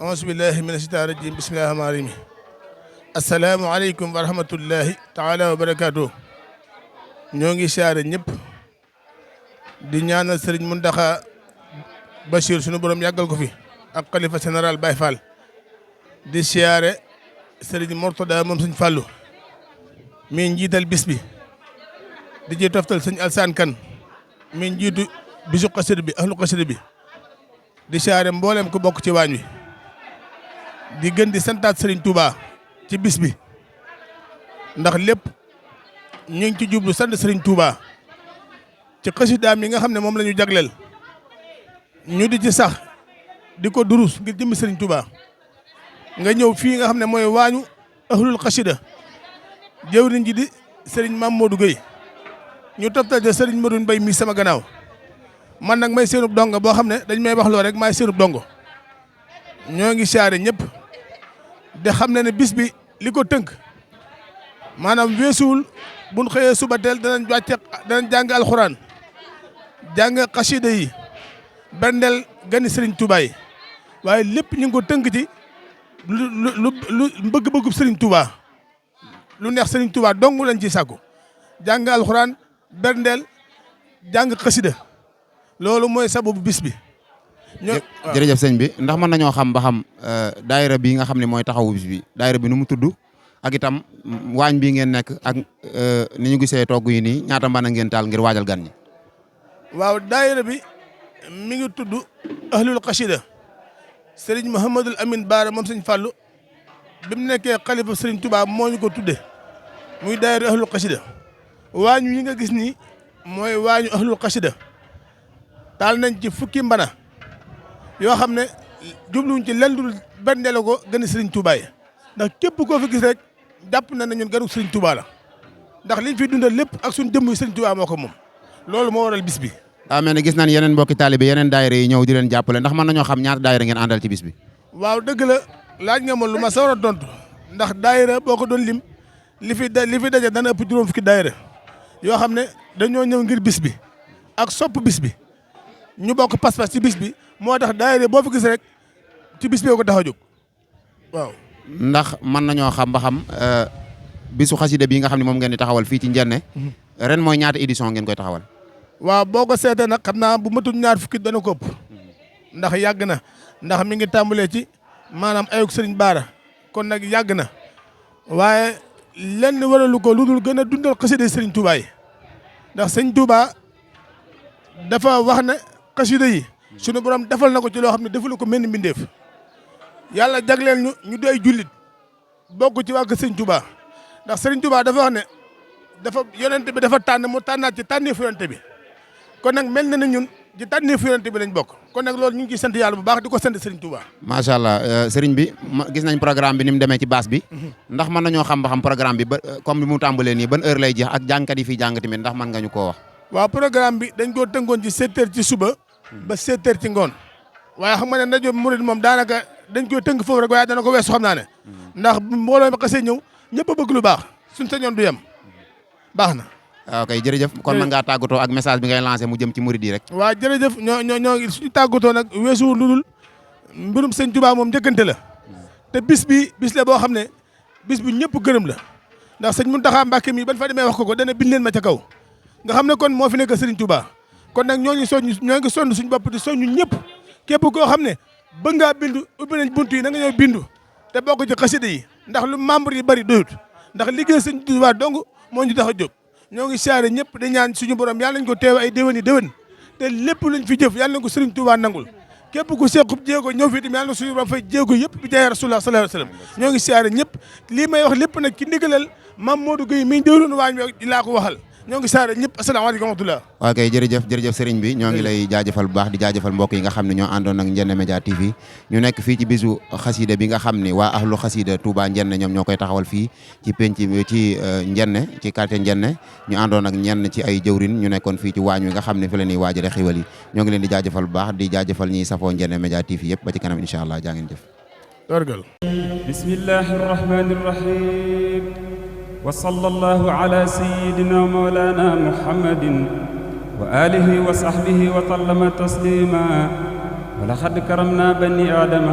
auzu billahi mina shaytaani rajim bismillahi rahmaani rahim assalaamu aleykum wa rahmatullahi taala wa barakaatu. ñoo ngi siyaare ñëpp di ñaanal Serigne Mountakha Bachir sunu borom yàggal ko fi ak xalifa général Baye Fall di siyaare Serigne Mourtada moom Sëñ Fallu mi njiital bis bi di ci toftal Sëñ Alsaan Kan mi njiitu bisu xasida bi ahlu xasida bi di siyaare mboolem ku bokk ci waañ wi di gën di santaat Serigne Touba ci bis bi ndax lépp ñu ngi ci jublu sant Serigne Touba ci xasidaam yi nga xam ne moom la ñu jagleel ñu di ci sax di ko durus ngir jëmmi Serigne Touba nga ñëw fii nga xam ne mooy waañu ahlul xasida jëwriñ ji di Serigne Mame Modou Gueye ñu toptal de Serigne Modou Mbaye mi sama gannaaw man nag may seenub dongo boo xam ne dañ may wax loo rek maay seenub dongo ñoo ngi siyaare ñëpp de xam ne bis bi li ko tënk maanaam weesuwul buñ xëyee suba teel danañ jàng alxuraan jàng xasida yi bendel gani Serigne Touba yi waaye lépp ñu ngi ko tënk ci lu bëgg-bëggub Serigne Touba lu neex Serigne Touba dong lañ ci sàkku jàng alxuraan bendel jàng xasida loolu mooy sababu bis bi. jërëjëf sëñ bi ndax mën nañoo xam ba xam daayira bi nga xam ne mooy taxawu bis bi daayira bi nu mu tudd ak itam waañ bi ngeen nekk ak ni ñu gisee togg yi nii ñaata mën a ngeen taal ngir waajal gan ñi. waaw daayira bi mi ngi tudd ahlul xasida Serigne Mouhamadul Amin Baara moom Sëñ Fallu bi mu nekkee xalifa Serigne Touba moo ñu ko tudde muy daayira ahlul xasida waañ yi nga gis nii mooy waañu ahlul xasida taal nañ ci fukki mbana yoo xam ne jubluwuñ ci lenn dul benn la ko gën a Serigne Touba yi ndax képp koo fi gis rek jàpp na ne ñun gënu Serigne Touba la ndax liñ fi dundal lépp ak suñ jëmm yi Serigne Touba moo ko moom loolu moo waral bis bi. daa mel ne gis nañ yeneen mbokki taalibe yeneen daayira yi ñëw di leen jàppale ndax mën nañoo xam ñaata daayira ngeen àndal ci bis bi. waaw dëgg la laaj nga ma lu ma sawar a tontu ndax daayira boo ko doon lim li fi daje dana ëpp juróom fukki daayira yoo xam ne dañoo ñëw ngir bis bi ak sopp bis bi ñu bokk pas-pas ci bis bi moo tax daayira boo fi gis rek ci bis bee ko tax a jóg waaw. ndax mën nañoo xam ba xam bisu xasida bi nga xam ne moom ngeen di taxawal fii ci Njenne ren mooy ñaata édition ngeen koy taxawal. waaw boo ko seetee nag xam naa bu matul ñaar fukki dana ko ëpp ndax yàgg na ndax mi ngi tàmbalee ci maanaam ayuk Serigne Baara kon nag yàgg na waaye lenn waralu ko lu dul gën a dundal xasida Serigne Touba yi ndax Serigne Touba dafa wax ne xasida yi sunu borom defal na ko ci loo xam ne defalu ko mel ni mbindeef yàlla jagleel ñu di ay jullit bokk ci waa Serigne Touba ndax Serigne Touba dafa wax ne yonent bi dafa tànn mu tànnaat ci tànneefu yonent bi kon nag mel na ne ñun ci tànneefu yonent bi lañ bokk kon nag loolu ñu ngi ciy sant yàlla bu baax di ko sant Serigne Touba. macha allah Serigne bi gis nañ programme bi ni mu demee ci baas bi ndax mën nañoo xam ba xam programme bi ba comme bi mu tàmbalee nii ban heure lay jeex ak jàngkat yi fii jàng tamit ndax mën nga ñu koo wax. waaw programme bi dañ koo tënkoon ci 7 heures ci suba ba 7 heures ci ngoon waaye xam nga ne rajo Mouride moom daanaka dañ koy tënk foofu rek waaye dana ko weesu xam naa ne ndax mbooloo mi xasee ñëw ñëpp a bëgg lu baax suñ sañoon du yem baax na. waaw kay jërëjëf kon mën ngaa tàggatoo ak message bi ngay lancé mu jëm ci murid yi rek. waaw jërëjëf ñoo suñu tàggatoo nag weesuwul lu dul mbirum Sëñ Touba moom njëkkante la te bis la boo xam ne bis bu ñëpp gërëm la ndax sëñ Mountakha Mbacké mi ban fa demee wax ko dana bind leen ma ca kaw nga xam ne kon moo fi nekk Serigne Touba kon nag ñoo ngi sonn suñu bopp di soññu ñëpp képp koo xam ne bëgg ngaa bindu ubbi nañ buntu yi na nga ñëw bindu te bokk ci xasida yi ndax lu membre yi bari doyut ndax liggéey Sëñ Touba dong moo ñu tax a jóg ñoo ngi siyaare ñëpp di ñaan suñu borom yàlla nañ ko teew ay déwéni déwén te lépp luñ fi jëf yàlla nañ ko Serigne Touba nangul képp ku sequb jéego ñëw fii tamit yàlla na suñu borom fay jéego yëpp bi jaay Rasulullah sallallahu alayhi wasallam ñoo ngi siyaare ñëpp lii may wax lépp nag ci ndigalal Mame Modou Gueye mi déwloon waañ wi laa ko waxal ñoo ngi saare ñëpp asalaamaaleykum wa rahmatulah. waaw kay jërëjëf sëriñ bi ñoo ngi lay jaajëfal bu baax di jaajëfal mbokk yi nga xam ne ñoo àndoon ak Ndiéné Média TV ñu nekk fii ci bisu xasida bi nga xam ne waa ahlu xasida Touba Ndiéné ñoom ñoo koy taxawal fii ci penc ci Ndiéné ci quartier Ndiéné ñu àndoon ak ñenn ci ay jëwrin ñu nekkoon fii ci waañ wi nga xam ne fi la ñuy waajale xiwal yi ñoo ngi leen di jaajëfal bu baax di jaajëfal ñi safoo Ndiéné Média TV yëpp ba ci kanam incha allah jaa ngeen jëf. bismillahir rahmanir rahim وصلى الله على سيدنا مولانا محمد وآله وصحبه وسلم تسليما ولقد كرمنا بني آدم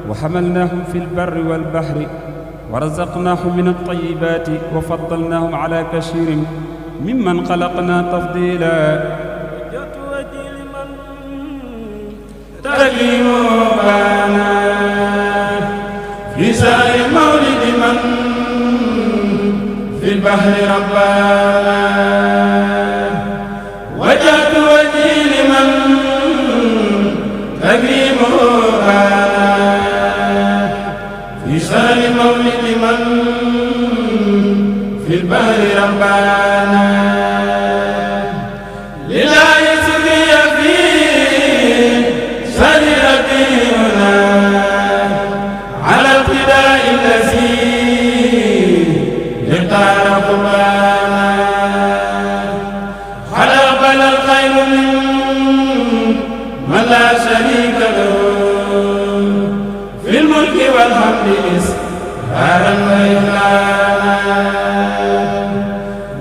وحملناهم في البر والبحر ورزقناهم من الطيبات وفضلناهم على كثير ممن خلقنا تفضيلا تكريمنا في سائر مولد من في البحر ربنا وجهت وجهي لمن تكريمنا في سائر مولد من في البحر ربنا لله سقي في سريرتنا على ابتداء الذي اختار قربانا خلقنا الخير من لا شريك له في الملك والحمد إسرارا وإعلانا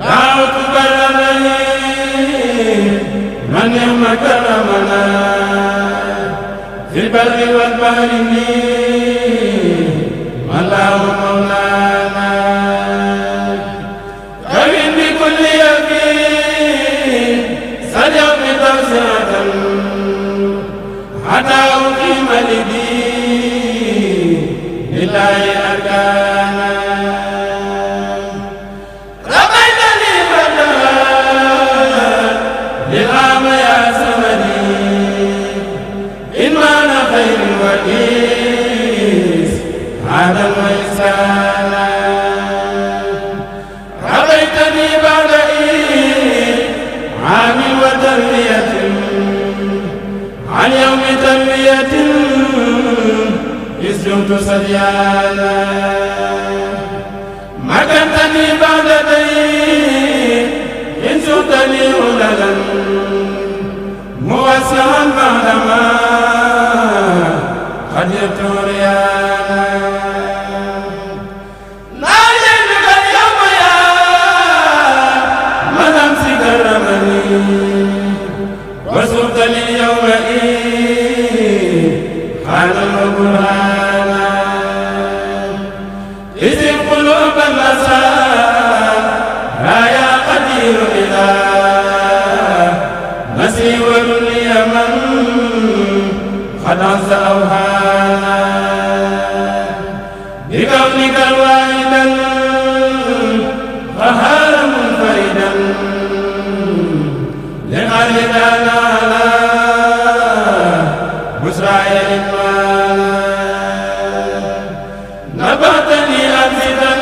دعوت برنا من نعم كرمنا في البر والبحر الله مولانا كريم بكل يقين صدق توسعة حتى أقيم لدين لله أركانا رميتني بدرا للعام يا سمدي إن مان خير وكيس هذا وإحسانا ربيتني بعد عام وتربية عن يوم تربية إسجنت سريانا مكنتني بعد دين إن سقتني هدلا موسعا بعدما قد يبتوريانا ناجيتك اليوم يا من أمسك الرمني وسرت لي اليوم حالا وبرهانا إذ قلوب النساء يا قدير إله مسيور اليمن قد عز أوهانا بكونك الواحدا قهارا منفردا لخالدنا على بسراء إكمالا نبعتني أمسدا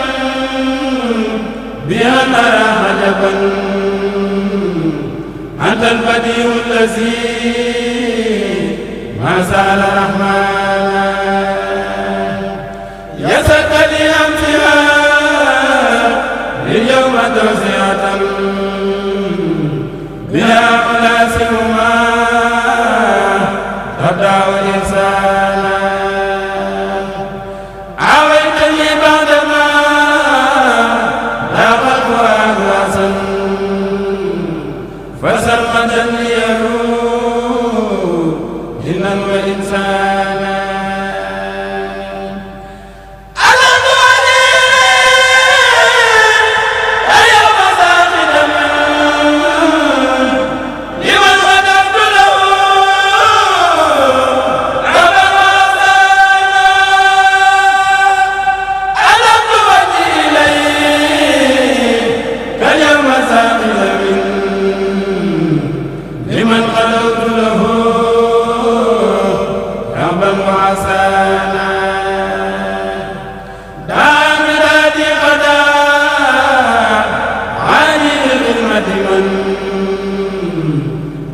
بأن أرى عجبا أنت البديع الذي ما سأل رحمانا يسرت لي أمسها لليوم توسعة بها أناسهما تبدأ إنسانا عاويتني بعدما لاقى الفؤاد رأسا فسرمدا ليروح جنا وإنسانا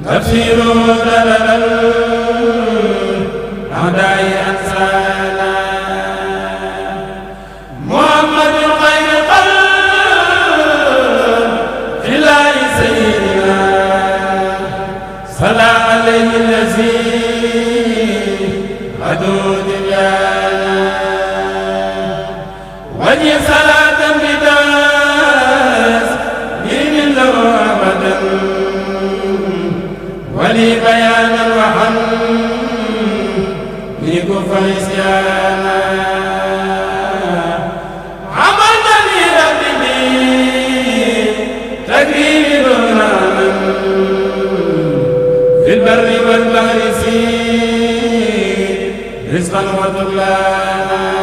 تفسير دلل الأعداء أنسانا محمد خير قلب في الله سيدنا صلى عليه الذي حدود دنيانا وجه صلاة بداس دين له أبدا ولي بيانا وحن كف الإسيانا عملتني ربي تكريم برهانا في البر والبحر سير رزقا وطغيانا